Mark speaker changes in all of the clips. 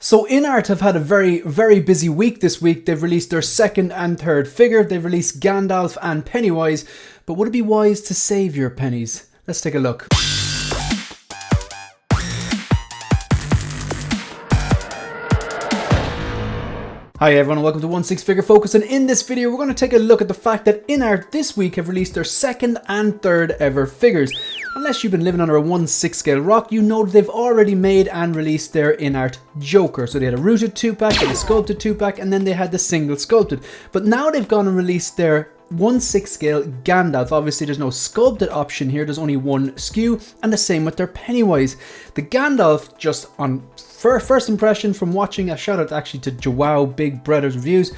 Speaker 1: So Inart have had a very busy week this week. They've released their second and third figure. They've released Gandalf and Pennywise. But would it be wise to save your pennies? Let's take a look. Hi everyone and welcome to 1/6 Figure Focus, and in this video we're going to take a look at the fact that Inart this week have released their second and third ever figures. Unless you've been living under a 1/6 scale rock, you know that they've already made and released their Inart Joker. So they had a rooted 2-pack, they had a sculpted 2-pack, and then they had the single sculpted. But now they've gone and released their 1/6 scale Gandalf. Obviously there's no sculpted option here, there's only one SKU, and the same with their Pennywise. The Gandalf, just on first impression from watching, a shout out actually to Joao Big Brother's reviews,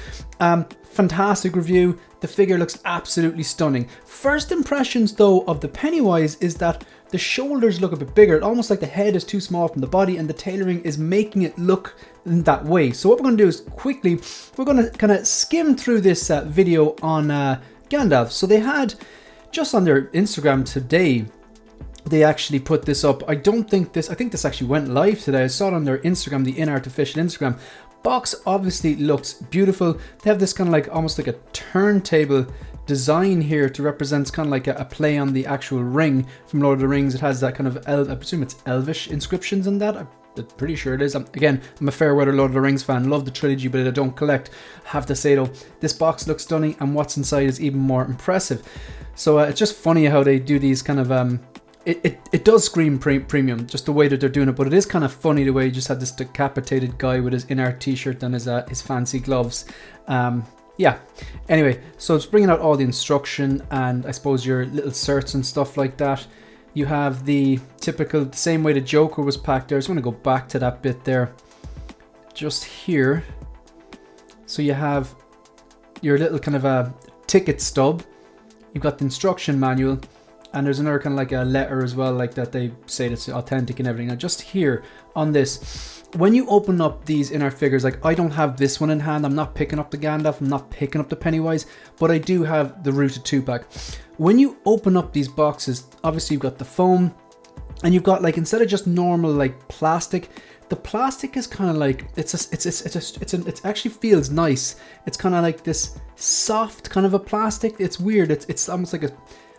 Speaker 1: fantastic review. The figure looks absolutely stunning. First impressions though of the Pennywise is that the shoulders look a bit bigger, almost like the head is too small from the body, and the tailoring is making it look in that way. So what we're going to do is quickly, we're going to kind of skim through this video on Gandalf. So they had, just on their Instagram today, they actually put this up. I think this actually went live today. I saw it on their Instagram, the Inart official Instagram. Box obviously looks beautiful. They have this kind of like almost like a turntable design here to represent kind of like a play on the actual ring from Lord of the Rings. It has that kind of I presume it's elvish inscriptions in that. I'm pretty sure it is. Again, I'm a fair weather Lord of the Rings fan. Love the trilogy, but I don't collect. Have to say though, this box looks stunning, and what's inside is even more impressive. So it's just funny how they do these kind of It does scream premium, just the way that they're doing it, but it is kind of funny the way you just had this decapitated guy with his Inart t-shirt and his fancy gloves. Yeah, anyway, so it's bringing out all the instruction and I suppose your little certs and stuff like that. You have the typical, the same way the Joker was packed there. I just want to go back to that bit there, just here. So you have your little kind of a ticket stub. You've got the instruction manual. And there's another kind of like a letter as well, like that they say that's authentic and everything. Now just here on this, when you open up these Inart figures, like I don't have this one in hand, I'm not picking up the Gandalf, I'm not picking up the Pennywise, but I do have the rooted 2-pack. When you open up these boxes, obviously you've got the foam, and you've got like, instead of just normal like plastic, the plastic is kind of like, it actually feels nice. It's kind of like this soft kind of a plastic. It's weird. It's almost like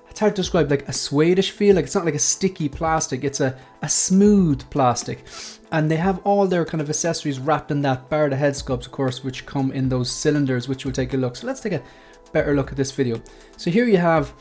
Speaker 1: it's hard to describe, like a Swedish feel. Like it's not like a sticky plastic, it's a smooth plastic. And they have all their kind of accessories wrapped in that, bar the head sculpts of course, which come in those cylinders, which we'll take a look. So let's take a better look at this video. So here you have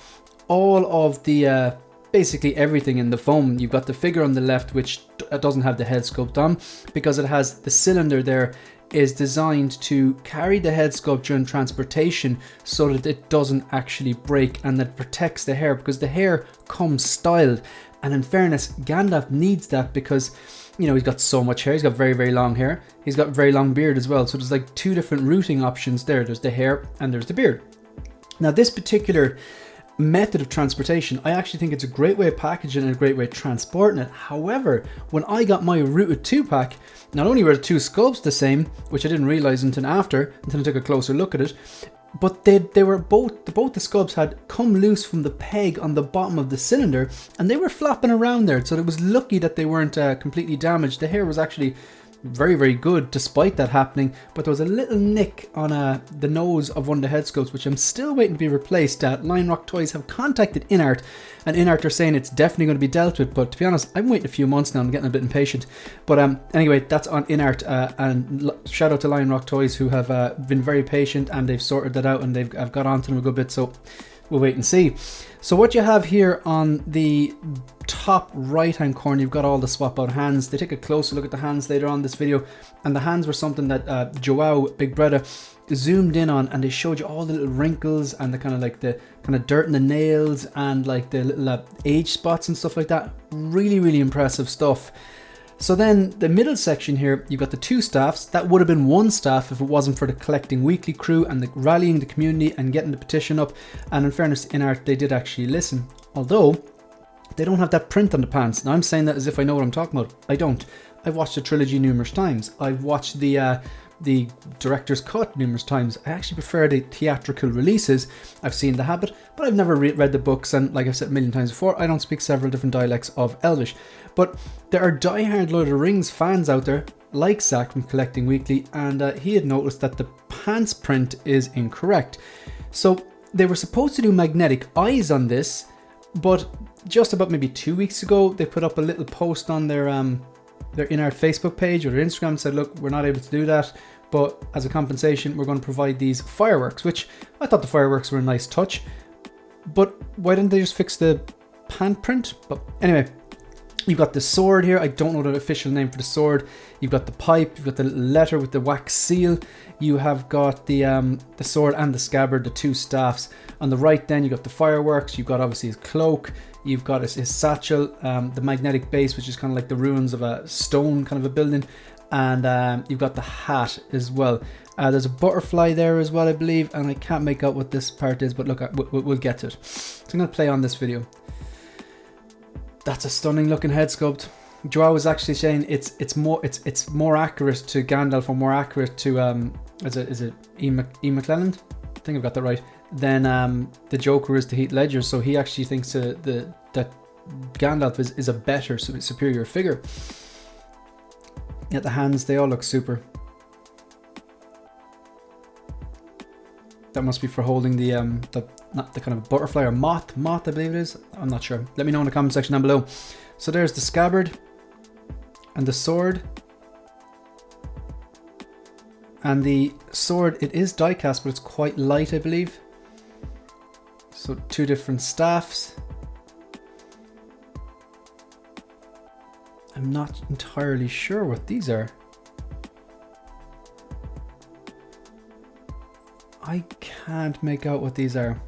Speaker 1: all of the basically everything in the foam. You've got the figure on the left, which doesn't have the head sculpt on, because it has the cylinder there is designed to carry the head sculpt during transportation so that it doesn't actually break, and that protects the hair, because the hair comes styled. And in fairness, Gandalf needs that because, you know, he's got so much hair. He's got very long hair. He's got very long beard as well. So there's like two different routing options there. There's the hair and there's the beard. Now this particular method of transportation, I actually think it's a great way of packaging and a great way of transporting it. However, when I got my rooted 2-pack, not only were the two sculpts the same, which I didn't realize until I took a closer look at it, but they were both the sculpts had come loose from the peg on the bottom of the cylinder, and they were flopping around there. So it was lucky that they weren't completely damaged. The hair was actually very good despite that happening, but there was a little nick on the nose of one of the head sculpts, which I'm still waiting to be replaced. Lion Rock Toys have contacted Inart, and Inart are saying it's definitely going to be dealt with, but to be honest, I'm waiting a few months now. I'm getting a bit impatient, but anyway, that's on Inart, and shout out to Lion Rock Toys, who have been very patient, and they've sorted that out, and I've got onto them a good bit, so we'll wait and see. So what you have here on the top right hand corner, you've got all the swap out hands. They take a closer look at the hands later on this video, and the hands were something that Joao Big Brother zoomed in on, and they showed you all the little wrinkles and the kind of like the kind of dirt in the nails and like the little age spots and stuff like that. Really impressive stuff. So then the middle section here, you've got the two staffs. That would have been one staff if it wasn't for the collecting weekly crew and the rallying the community and getting the petition up. And in fairness, Inart, they did actually listen, although they don't have that print on the pants. Now I'm saying that as if I know what I'm talking about. I don't. I've watched the trilogy numerous times. I've watched the director's cut numerous times. I actually prefer the theatrical releases. I've seen The Habit, but I've never read the books, and like I've said a million times before, I don't speak several different dialects of Elvish. But there are die-hard Lord of the Rings fans out there like Zach from Collecting Weekly, and he had noticed that the pants print is incorrect. So they were supposed to do magnetic eyes on this, but just about maybe 2 weeks ago, they put up a little post on their Inart Facebook page or their Instagram and said, look, we're not able to do that, but as a compensation, we're going to provide these fireworks, which I thought the fireworks were a nice touch. But why didn't they just fix the pant print? But anyway, you've got the sword here. I don't know the official name for the sword. You've got the pipe. You've got the letter with the wax seal. You have got the sword and the scabbard, the two staffs. On the right, then you've got the fireworks. You've got obviously his cloak. You've got his satchel, the magnetic base, which is kind of like the ruins of a stone kind of a building. And you've got the hat as well. There's a butterfly there as well, I believe, and I can't make out what this part is, but look, we'll get to it. So I'm going to play on this video. That's a stunning looking head sculpt. Joao was actually saying it's more accurate to Gandalf, or more accurate to is it Ian McClelland? I think I've got that right. Than the Joker is to Heath Ledger. So he actually thinks that Gandalf is a better, superior figure. Yeah, the hands, they all look super. That must be for holding the not the kind of butterfly or moth I believe it is. I'm not sure. Let me know in the comment section down below. So there's the scabbard and the sword. And the sword, it is die cast, but it's quite light, I believe. So two different staffs. I'm not entirely sure what these are. I can't make out what these are.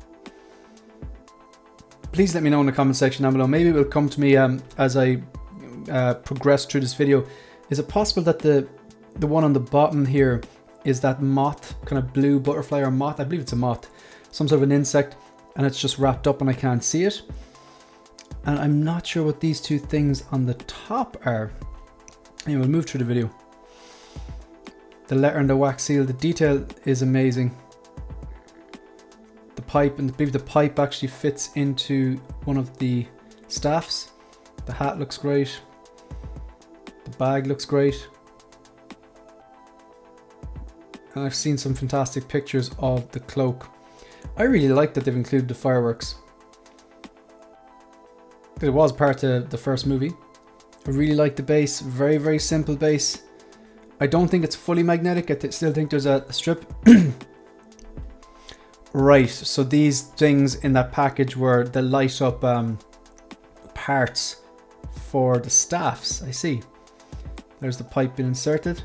Speaker 1: Please let me know in the comment section down below. Maybe it will come to me as I progress through this video. Is it possible that the one on the bottom here is that moth, kind of blue butterfly or moth? I believe it's a moth. Some sort of an insect, and it's just wrapped up and I can't see it. And I'm not sure what these two things on the top are. Anyway, we'll move through the video. The letter and the wax seal, the detail is amazing. The pipe, and I believe the pipe actually fits into one of the staffs. The hat looks great. The bag looks great. And I've seen some fantastic pictures of the cloak. I really like that they've included the fireworks. It was part of the first movie. I really like the base. Very, very simple base. I don't think it's fully magnetic. I still think there's a strip. Right, so these things in that package were the light up parts for the staffs. I see. There's the pipe being inserted.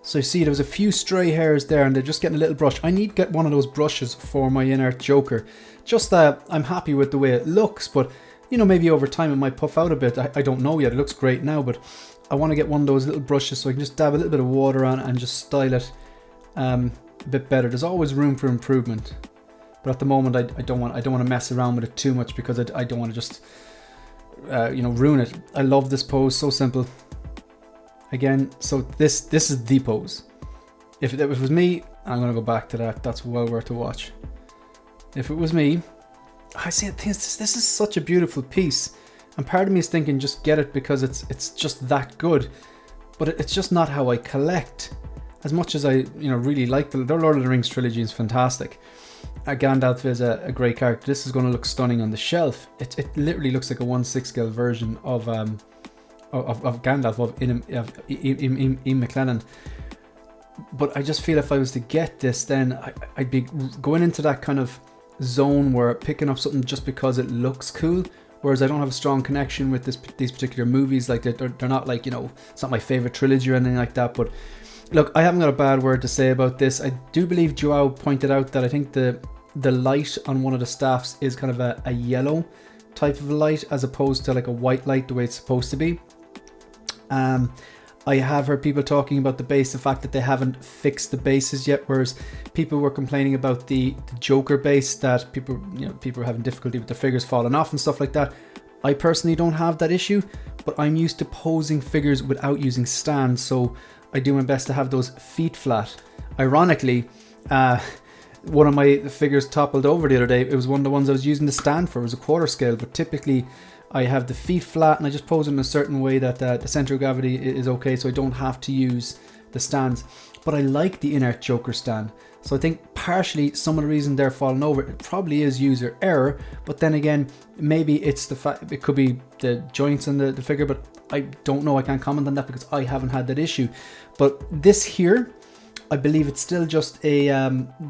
Speaker 1: So you see there was a few stray hairs there and they're just getting a little brush. I need to get one of those brushes for my Inart Joker. Just that I'm happy with the way it looks, but you know, maybe over time it might puff out a bit. I don't know yet. It looks great now, but I want to get one of those little brushes so I can just dab a little bit of water on it and just style it a bit better. There's always room for improvement, but at the moment I don't want to mess around with it too much because I don't want to just you know, ruin it. I love this pose, so simple. Again, so this is the pose. If it was me, I'm gonna go back to that. That's well worth a watch. If it was me, I see. This is such a beautiful piece, and part of me is thinking just get it because it's just that good, but it's just not how I collect. As much as I really like the Lord of the Rings trilogy is fantastic. Gandalf is a great character. This is going to look stunning on the shelf. It literally looks like a 1/6 scale version of Gandalf, of Ian McClelland. But I just feel if I was to get this, then I'd be going into that kind of zone where picking up something just because it looks cool, whereas I don't have a strong connection with these particular movies. Like they're not like, it's not my favorite trilogy or anything like that. But look, I haven't got a bad word to say about this. I do believe Joao pointed out that I think the light on one of the staffs is kind of a yellow type of light as opposed to like a white light the way it's supposed to be. I have heard people talking about the base, the fact that they haven't fixed the bases yet, whereas people were complaining about the Joker base, that people are having difficulty with the figures falling off and stuff like that. I personally don't have that issue, but I'm used to posing figures without using stands, so I do my best to have those feet flat. Ironically, one of my figures toppled over the other day. It was one of the ones I was using the stand for. It was a quarter scale, but typically I have the feet flat, and I just pose them in a certain way that the center of gravity is okay, so I don't have to use the stands. But I like the Inart Joker stand. So I think partially some of the reason they're falling over, it probably is user error. But then again, maybe it's the fact, it could be the joints in the figure, but I don't know. I can't comment on that because I haven't had that issue. But this here, I believe it's still just a,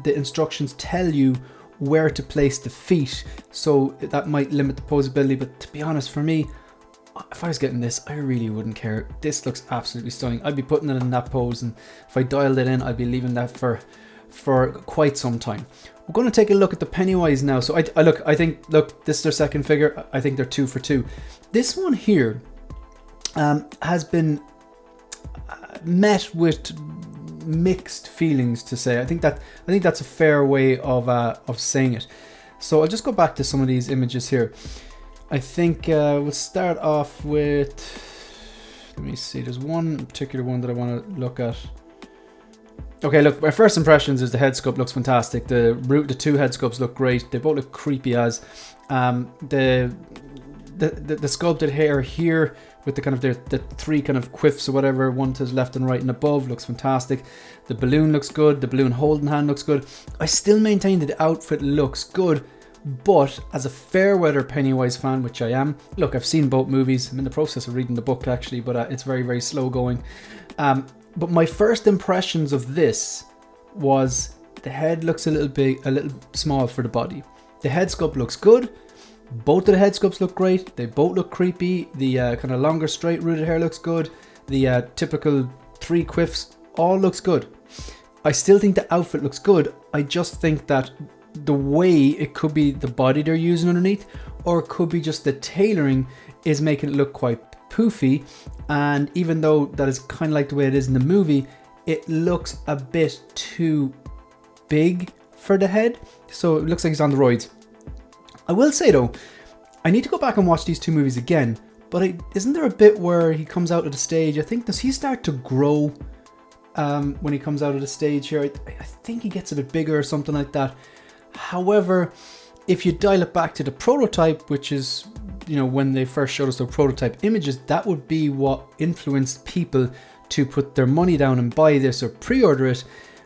Speaker 1: the instructions tell you where to place the feet. So that might limit the posability. But to be honest, for me, if I was getting this, I really wouldn't care. This looks absolutely stunning. I'd be putting it in that pose, and if I dialed it in, I'd be leaving that for quite some time. We're going to take a look at the Pennywise now. So I think this is their second figure. I think they're 2 for 2. This one here has been met with mixed feelings, to say. I think that's a fair way of saying it. So I'll just go back to some of these images here. I think we'll start off with, let me see, there's one particular one that I want to look at. Okay, look, my first impressions is the head sculpt looks fantastic. The two head sculpts look great. They both look creepy as. The sculpted hair here with the kind of the 3 kind of quiffs or whatever, one to the left and right and above, looks fantastic. The balloon looks good. The balloon holding hand looks good. I still maintain that the outfit looks good. But as a fair weather Pennywise fan, which I am, look, I've seen both movies. I'm in the process of reading the book actually, but it's very, very slow going. But my first impressions of this was the head looks a little small for the body. The head sculpt looks good. Both of the head sculpts look great. They both look creepy. The kind of longer straight rooted hair looks good. The typical 3 quiffs all looks good. I still think the outfit looks good. I just think that the way it could be the body they're using underneath, or it could be just the tailoring is making it look quite poofy. And even though that is kind of like the way it is in the movie, it looks a bit too big for the head. So it looks like he's on the roids. I will say though, I need to go back and watch these 2 movies again, but isn't there a bit where he comes out of the stage? I think, does he start to grow when he comes out of the stage here? I think he gets a bit bigger or something like that. However, if you dial it back to the prototype, which is, you know, when they first showed us the prototype images, that would be what influenced people to put their money down and buy this or pre-order it.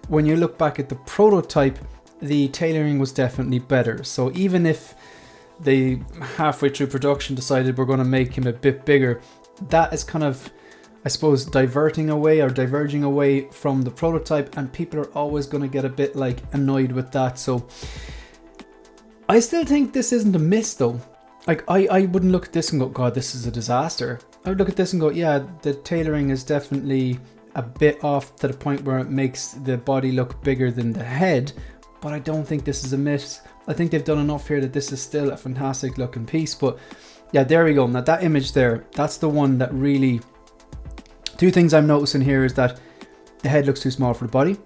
Speaker 1: When you look back at the prototype, the tailoring was definitely better. So even if they halfway through production decided we're going to make him a bit bigger, that is kind of, I suppose, diverging away from the prototype, and people are always going to get a bit like annoyed with that. So I still think this isn't a miss though. Like I wouldn't look at this and go, God, this is a disaster. I would look at this and go, yeah, the tailoring is definitely a bit off to the point where it makes the body look bigger than the head, but I don't think this is a miss. I think they've done enough here that this is still a fantastic looking piece. But yeah, there we go. Now that image there, that's the one that really, 2 things I'm noticing here is that the head looks too small for the body,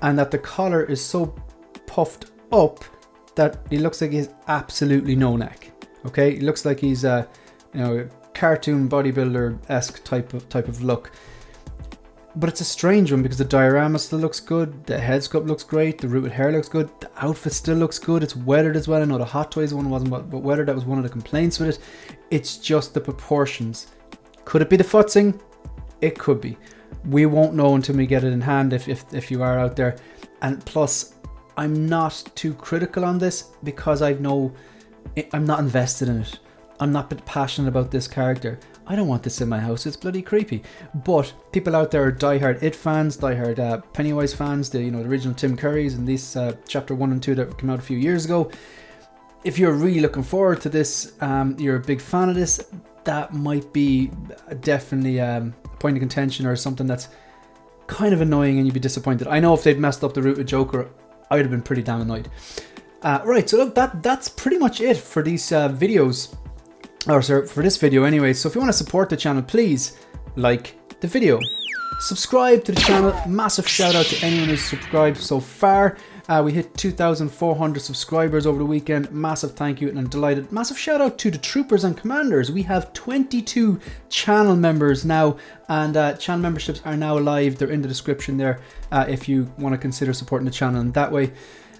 Speaker 1: and that the collar is so puffed up that it looks like he has absolutely no neck. Okay, it looks like he's a, you know, a cartoon bodybuilder-esque type of look. But it's a strange one because the diorama still looks good, the head sculpt looks great, the rooted hair looks good, the outfit still looks good, it's weathered as well. I know the Hot Toys one wasn't but weathered, that was one of the complaints with it. It's just the proportions. Could it be the futzing? It could be. We won't know until we get it in hand if you are out there. And plus, I'm not too critical on this because I'm not invested in it. I'm not passionate about this character. I don't want this in my house. It's bloody creepy. But people out there are diehard It fans, diehard Pennywise fans, the original Tim Currys and these chapter 1 and 2 that came out a few years ago. If you're really looking forward to this, you're a big fan of this, that might be definitely a point of contention or something that's kind of annoying and you'd be disappointed. I know if they'd messed up the rooted Joker, I would have been pretty damn annoyed. Right, so look, that's pretty much it for these videos. Or sorry, for this video anyway. So if you want to support the channel, please like the video, subscribe to the channel. Massive shout out to anyone who's subscribed so far. We hit 2,400 subscribers over the weekend. Massive thank you, and I'm delighted. Massive shout out to the troopers and commanders. We have 22 channel members now, and channel memberships are now live. They're in the description there if you want to consider supporting the channel in that way.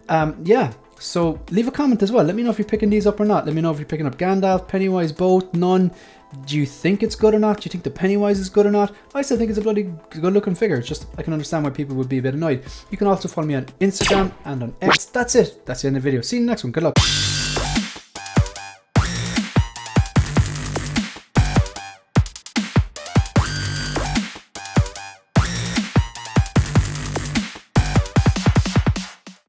Speaker 1: Yeah, So leave a comment as well. Let me know if you're picking these up or not. Let me know if you're picking up Gandalf, Pennywise, both, none. Do you think it's good or not? Do you think the Pennywise is good or not? I still think it's a bloody good looking figure. It's just, I can understand why people would be a bit annoyed. You can also follow me on Instagram and on X. That's it. That's the end of the video. See you in the next one. Good luck.